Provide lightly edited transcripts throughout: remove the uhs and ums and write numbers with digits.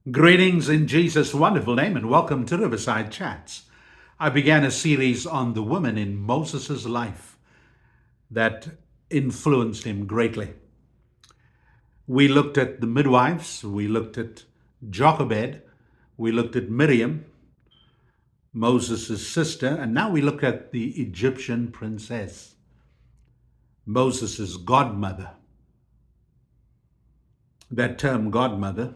Greetings in Jesus' wonderful name and welcome to Riverside Chats. I began a series on the women in Moses' life that influenced him greatly. We looked at the midwives, we looked at Jochebed, we looked at Miriam, Moses' sister, and now we look at the Egyptian princess, Moses' godmother. That term godmother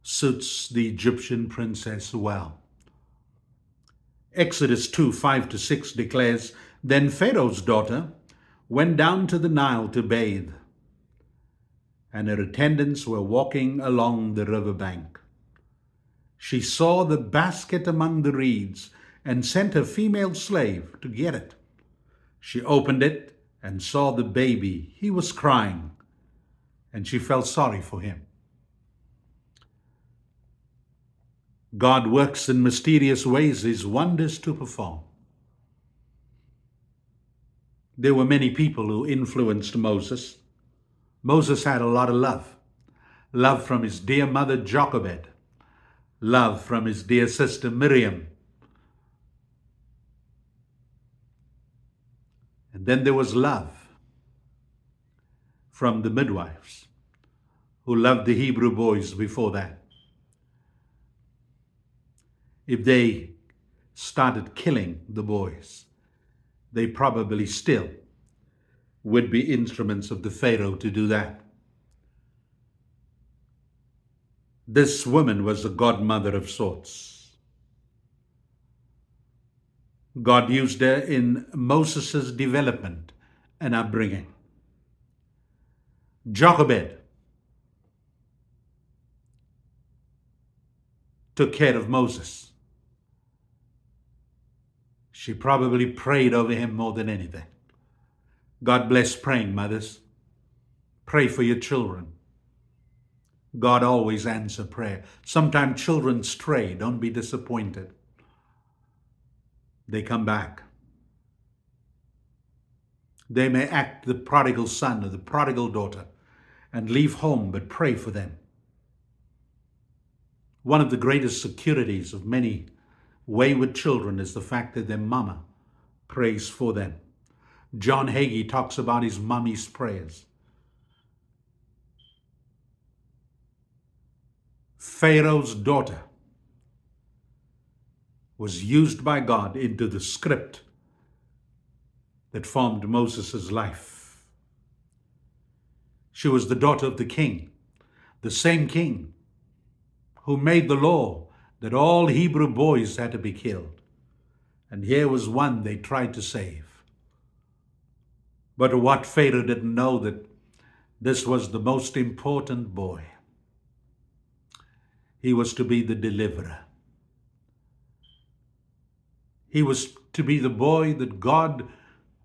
suits the Egyptian princess well. Exodus 2:5-6 declares, Then Pharaoh's daughter went down to the Nile to bathe, and her attendants were walking along the river bank. She saw the basket among the reeds and sent her female slave to get it. She opened it and saw the baby. He was crying, and she felt sorry for him. God works in mysterious ways, his wonders to perform. There were many people who influenced Moses. Moses had a lot of love. Love from his dear mother Jochebed. Love from his dear sister Miriam. And then there was love from the midwives who loved the Hebrew boys before that. If they started killing the boys, they probably still would be instruments of the Pharaoh to do that. This woman was a godmother of sorts. God used her in Moses' development and upbringing. Jochebed took care of Moses. She probably prayed over him more than anything. God bless praying mothers. Pray for your children. God always answers prayer. Sometimes children stray. Don't be disappointed. They come back. They may act the prodigal son or the prodigal daughter and leave home, but pray for them. One of the greatest securities of many wayward children is the fact that their mama prays for them. John Hagee talks about his mommy's prayers. Pharaoh's daughter was used by God into the script that formed Moses' life. She was the daughter of the king, the same king who made the law that all Hebrew boys had to be killed. And here was one they tried to save. But what Pharaoh didn't know that this was the most important boy. He was to be the deliverer. He was to be the boy that God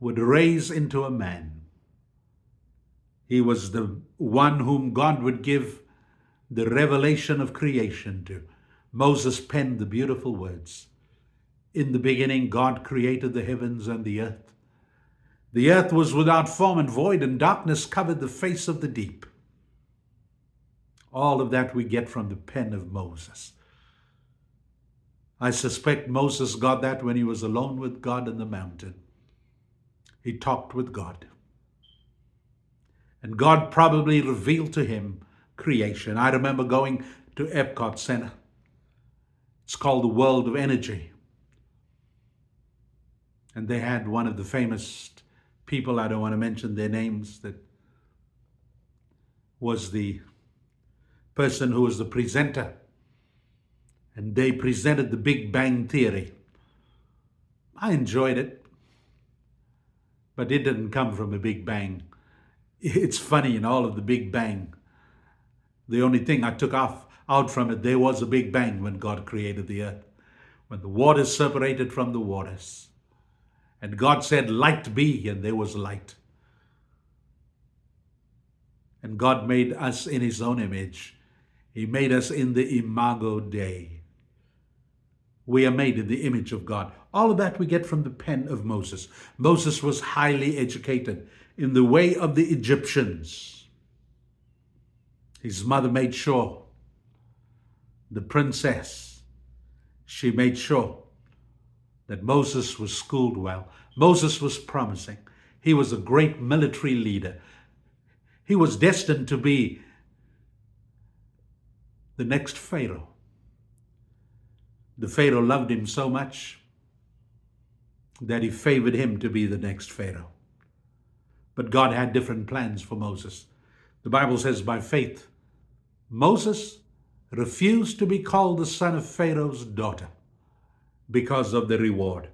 would raise into a man. He was the one whom God would give the revelation of creation to. Moses penned the beautiful words. In the beginning, God created the heavens and the earth. The earth was without form and void, and darkness covered the face of the deep. All of that we get from the pen of Moses. I suspect Moses got that when he was alone with God in the mountain. He talked with God. And God probably revealed to him creation. I remember going to Epcot Center. It's called the World of Energy. And they had one of the famous people, I don't want to mention their names, that was the person who was the presenter. And they presented the Big Bang Theory. I enjoyed it, but it didn't come from a Big Bang. It's funny, in all of the Big Bang, the only thing I took out from it, there was a Big Bang when God created the earth, when the waters separated from the waters. And God said, light be, and there was light. And God made us in his own image. He made us in the imago Dei. We are made in the image of God. All of that we get from the pen of Moses. Moses was highly educated in the way of the Egyptians. His mother made sure the princess, she made sure that Moses was schooled well. Moses was promising. He was a great military leader. He was destined to be the next Pharaoh. The Pharaoh loved him so much that he favored him to be the next Pharaoh. But God had different plans for Moses. The Bible says by faith, Moses refused to be called the son of Pharaoh's daughter because of the reward.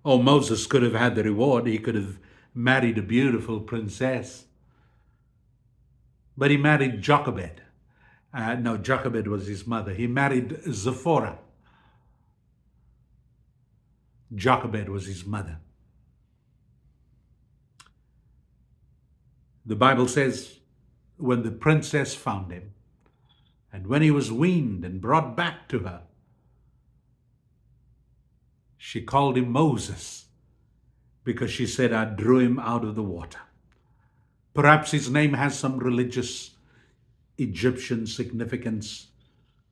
Oh, Moses could have had the reward. He could have married a beautiful princess. But he married Jochebed. No, Jochebed was his mother. He married Zipporah. Jochebed was his mother. The Bible says when the princess found him, and when he was weaned and brought back to her, she called him Moses because she said, I drew him out of the water. Perhaps his name has some religious Egyptian significance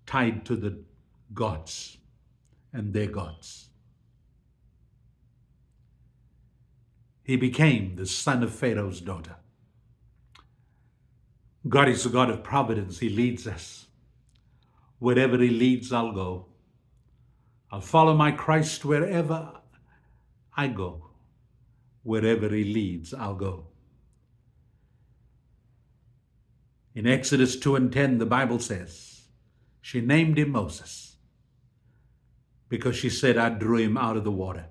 tied to the gods and their gods. He became the son of Pharaoh's daughter. God is a God of providence. He leads us. Wherever He leads, I'll go. I'll follow my Christ wherever I go. Wherever He leads, I'll go. In Exodus 2:10, the Bible says, she named him Moses because she said, I drew him out of the water.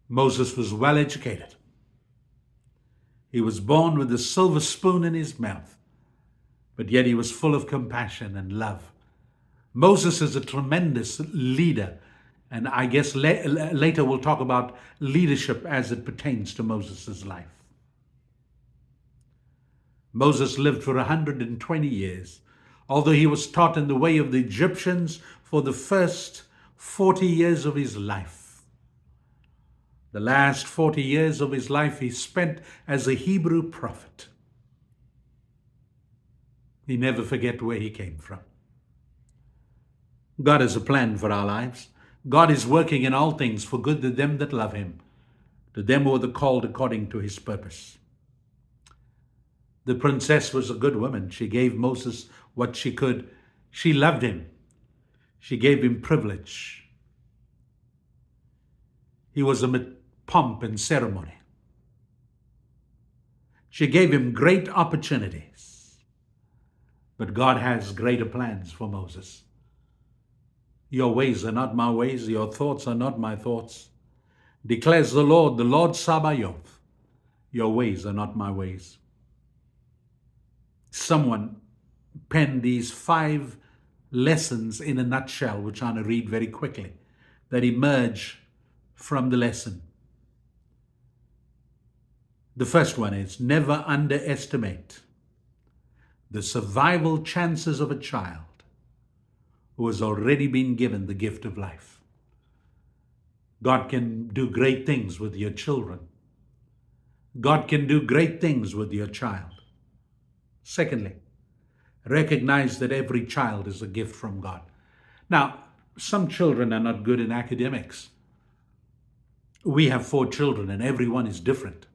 Moses was well educated. He was born with a silver spoon in his mouth, but yet he was full of compassion and love. Moses is a tremendous leader, and I guess later we'll talk about leadership as it pertains to Moses' life. Moses lived for 120 years, although he was taught in the way of the Egyptians for the first 40 years of his life. The last 40 years of his life he spent as a Hebrew prophet. He never forget where he came from. God has a plan for our lives. God is working in all things for good to them that love Him, to them who are the called according to His purpose. The princess was a good woman. She gave Moses what she could. She loved him. She gave him privilege. He was amid pomp and ceremony. She gave him great opportunities. But God has greater plans for Moses. Your ways are not my ways. Your thoughts are not my thoughts. Declares the Lord Sabaoth. Your ways are not my ways. Someone penned these 5 lessons in a nutshell, which I'm going to read very quickly, that emerge from the lesson. The first one is never underestimate the survival chances of a child who has already been given the gift of life. God can do great things with your children. God can do great things with your child. Secondly, recognize that every child is a gift from God. Now, some children are not good in academics. We have 4 children and every one is different.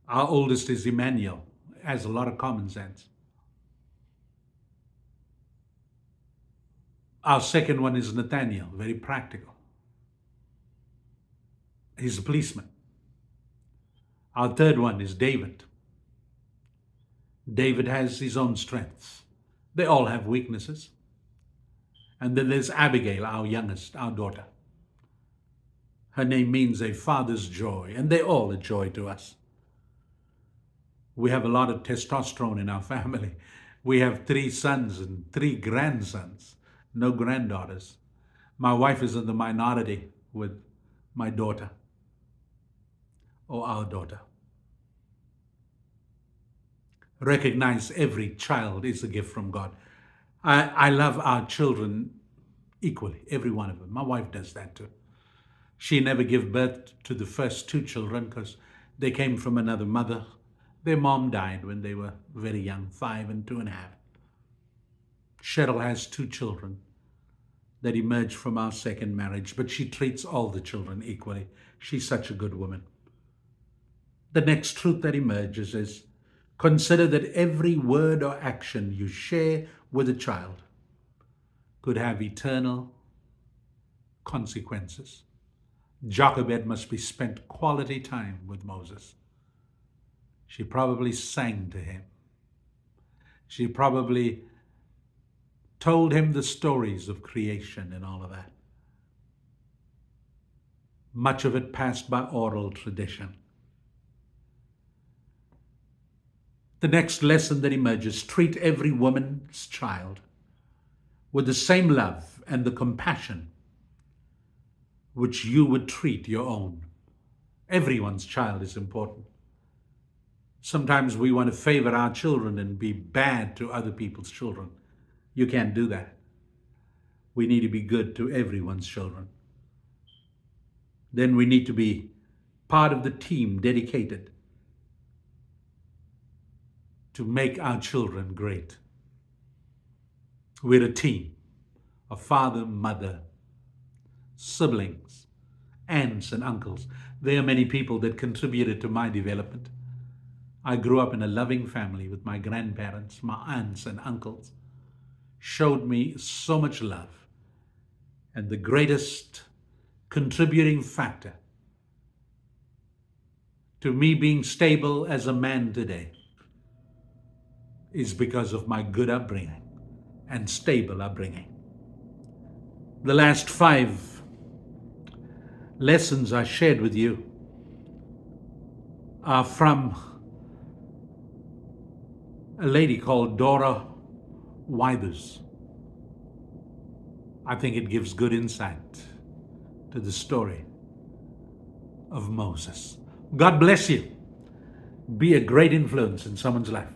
Our oldest is Emmanuel, has a lot of common sense. Our second one is Nathaniel, very practical. He's a policeman. Our third one is David. David has his own strengths. They all have weaknesses. And then there's Abigail, our youngest, our daughter. Her name means a father's joy, and they're all a joy to us. We have a lot of testosterone in our family. We have 3 sons and 3 grandsons, no granddaughters. My wife is in the minority with my daughter, or our daughter. Recognize every child is a gift from God. I love our children equally, every one of them. My wife does that too. She never gave birth to the first 2 children because they came from another mother. Their mom died when they were very young, 5 and 2.5. Cheryl has 2 children that emerged from our second marriage, but she treats all the children equally. She's such a good woman. The next truth that emerges is consider that every word or action you share with a child could have eternal consequences. Jochebed must be spent quality time with Moses. She probably sang to him. She probably told him the stories of creation and all of that. Much of it passed by oral tradition. The next lesson that emerges, treat every woman's child with the same love and the compassion which you would treat your own. Everyone's child is important. Sometimes we want to favor our children and be bad to other people's children. You can't do that. We need to be good to everyone's children. Then we need to be part of the team dedicated to make our children great. We're a team of father, mother, siblings, aunts, and uncles. There are many people that contributed to my development. I grew up in a loving family with my grandparents, my aunts, and uncles. Showed me so much love. And the greatest contributing factor to me being stable as a man today is because of my good upbringing and stable upbringing. The last 5 lessons I shared with you are from a lady called Dora Wybers. I think it gives good insight to the story of Moses. God bless you. Be a great influence in someone's life.